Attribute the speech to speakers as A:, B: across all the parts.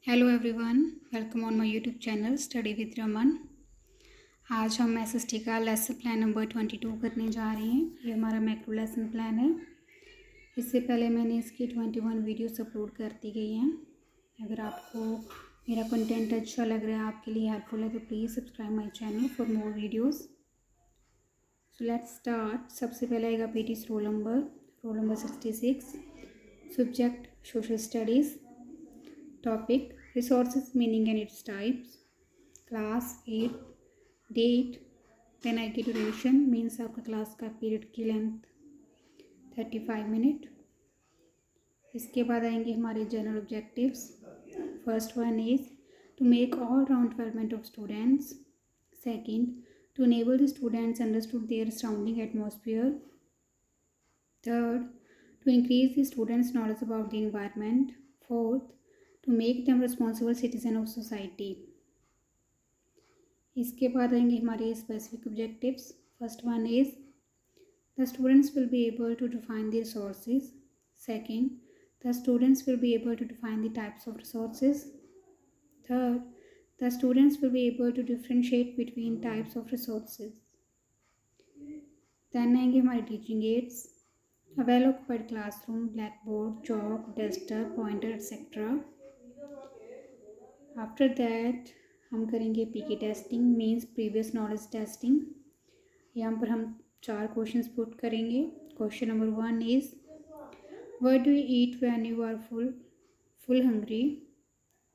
A: Hello everyone, welcome on my YouTube channel study with Raman. आज हम SST का lesson plan number 22 करने जा रहे हैं। ये हमारा मैक्रो लेसन प्लान है। इससे पहले मैंने इसकी 21 वीडियोस अपलोड कर दी गई हैं। अगर आपको मेरा कंटेंट अच्छा लग रहा है, आपके लिए हेल्पफुल है, तो please subscribe my channel for more videos. So let's start. सबसे पहले आएगा PT's roll number 66, subject social studies, topic resources meaning and its types, class 8, date, then I की duration means आपका क्लास का पीरियड की length 35 minute. इसके बाद आएंगे हमारे general objectives. First one is to make all round development of students. Second, to enable the students understood their surrounding atmosphere. Third, to increase the students' knowledge about the environment. Fourth, to make them responsible citizen of society. इसके बाद आएंगे हमारे specific objectives. First one is the students will be able to define the resources. Second, the students will be able to define the types of resources. Third, the students will be able to differentiate between types of resources. Then आएंगे हमारे teaching aids, a well occupied classroom, blackboard, chalk, duster, pointer, etc. After that हम करेंगे PK testing means previous knowledge testing. यहाँ पर हम 4 questions put करेंगे। Question number 1 is what do you eat when you are full hungry.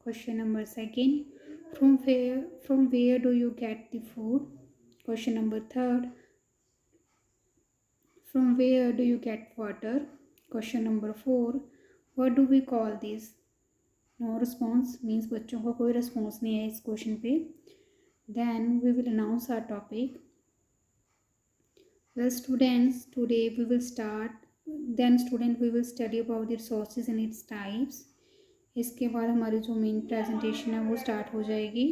A: Question number 2, from where do you get the food. Question number 3, from where do you get water? Question number 4, what do we call this? No response means बच्चों का कोई response नहीं है इस question पे। Then we will announce our topic. Well students, today we will start. Then student we will study about the resources and its types. इसके बाद हमारी जो मेन प्रेजेंटेशन है वो स्टार्ट हो जाएगी।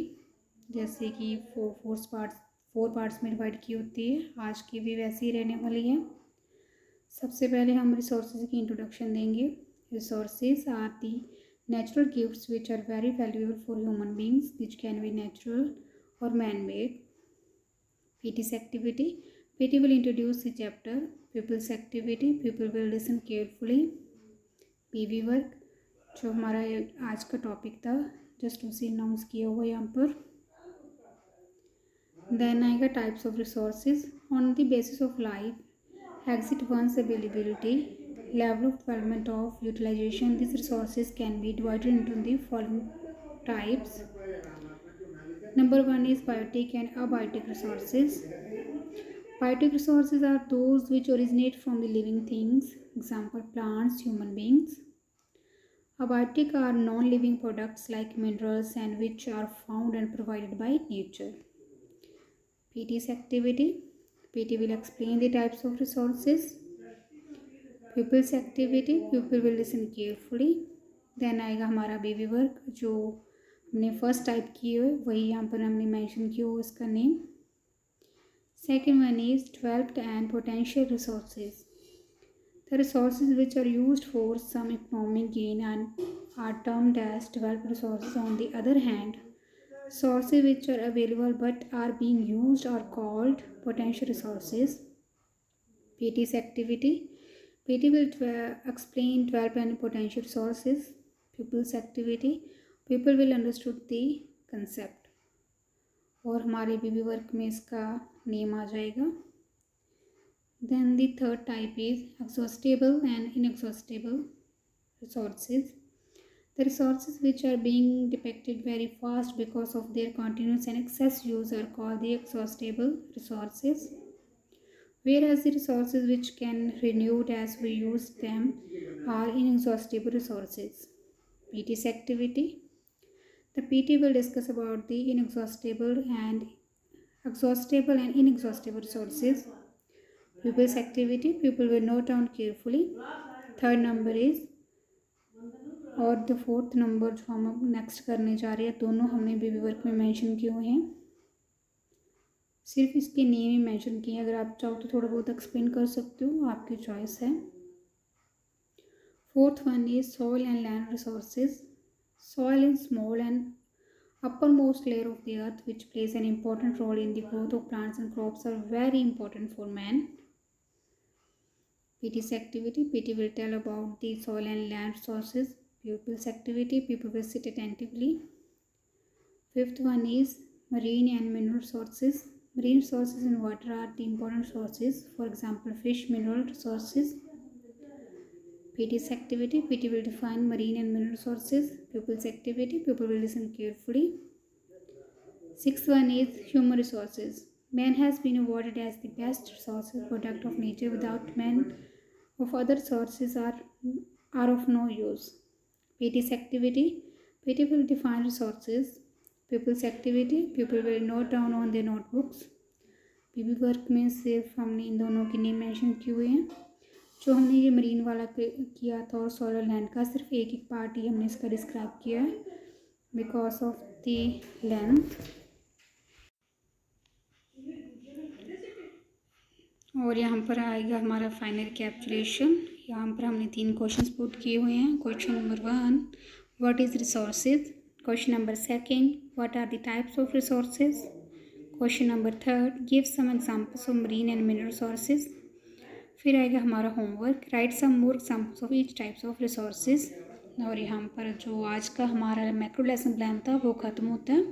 A: जैसे कि फोर पार्ट्स में डिवाइड की होती है, आज की भी वैसे ही रहने वाली है। सबसे पहले हम रिसोर्सेज की इंट्रोडक्शन देंगे। Resources are the natural gifts which are very valuable for human beings which can be natural और man made. PT's activity, PT will introduce the chapter. People's activity, people will listen carefully. PV work, जो हमारा आज का topic था, just उसे announce किया हुआ यहाँ पर। देन आएगा types of resources on the basis of life, exit one's availability, level of development of utilization. These resources can be divided into the following types. Number 1 is biotic and abiotic resources. Biotic resources are those which originate from the living things, example plants, human beings. Abiotic are non-living products like minerals and which are found and provided by nature. PT's activity, PT will explain the types of resources. Pupils activity, pupil will listen carefully. Then आएगा हमारा baby work, जो हमने first type की है वही यहाँ पर हमने मेंशन किया हो इसका name. Second one is developed and potential resources, the resources which are used for some economic gain and are termed as developed resources. On the other hand, sources which are available but are being used are called potential resources. PT's activity, PT will explain 12 and potential resources. Pupils activity, people will understood the concept. और हमारे बीबी work में इसका name आ जाएगा। Then the third type is exhaustible and inexhaustible resources. The resources which are being depleted very fast because of their continuous and excess use are called the exhaustible resources, whereas the resources which can renewed as we use them are inexhaustible resources. PT's activity, the PT will discuss about the exhaustible and inexhaustible resources. Pupils activity, people will note down carefully. Third number is और the fourth number जो हम अब next करने जा रहे हैं, दोनों हमने बेबी वर्क में मेंशन किए हुए हैं, सिर्फ इसके नेम ही मेंशन किए हैं। अगर आप चाहो तो थोड़ा बहुत एक्सप्लेन कर सकते हो, आपकी चॉइस है। Fourth one is soil and land resources. Soil is small and uppermost layer of the earth which plays an important role in the growth of plants and crops are very important for man. PT's activity. PT will tell about the soil and land sources. Pupils activity. People will sit attentively. Fifth one is marine and mineral sources. Marine sources in water are the important sources. For example, fish, mineral resources. PT's activity. PT will define marine and mineral sources. Pupils activity. Pupil will listen carefully. Sixth one is human resources. Man has been awarded as the best resources product of nature. Without man, of other sources are of no use. PT's activity. PT will define resources. Pupils activity. Pupil will note down on their notebooks. PB work में सिर्फ हमने इन दोनों की name mention किए हुए हैं. जो हमने ये मरीन वाला किया था और सोलर लैंड का सिर्फ एक एक पार्ट ही हमने इसका डिस्क्राइब किया है बिकॉज ऑफ द लेंथ. और यहाँ पर आएगा हमारा फाइनल कैप्चुलेशन. यहाँ पर हमने 3 क्वेश्चंस पुट किए हुए हैं. Question number 1, what is resources. Question number 2, what are the types of resources. Question number 3, give some examples of marine and mineral resources. फिर आएगा हमारा homework, write some more examples of each types of resources. और यहाँ पर जो आज का हमारा मैक्रो लेसन प्लान था वो ख़त्म होता है.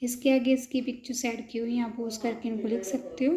A: इसके आगे इसकी पिक्चर्स ऐड की हुई हैं, आप पोज करके इनको लिख सकते हो.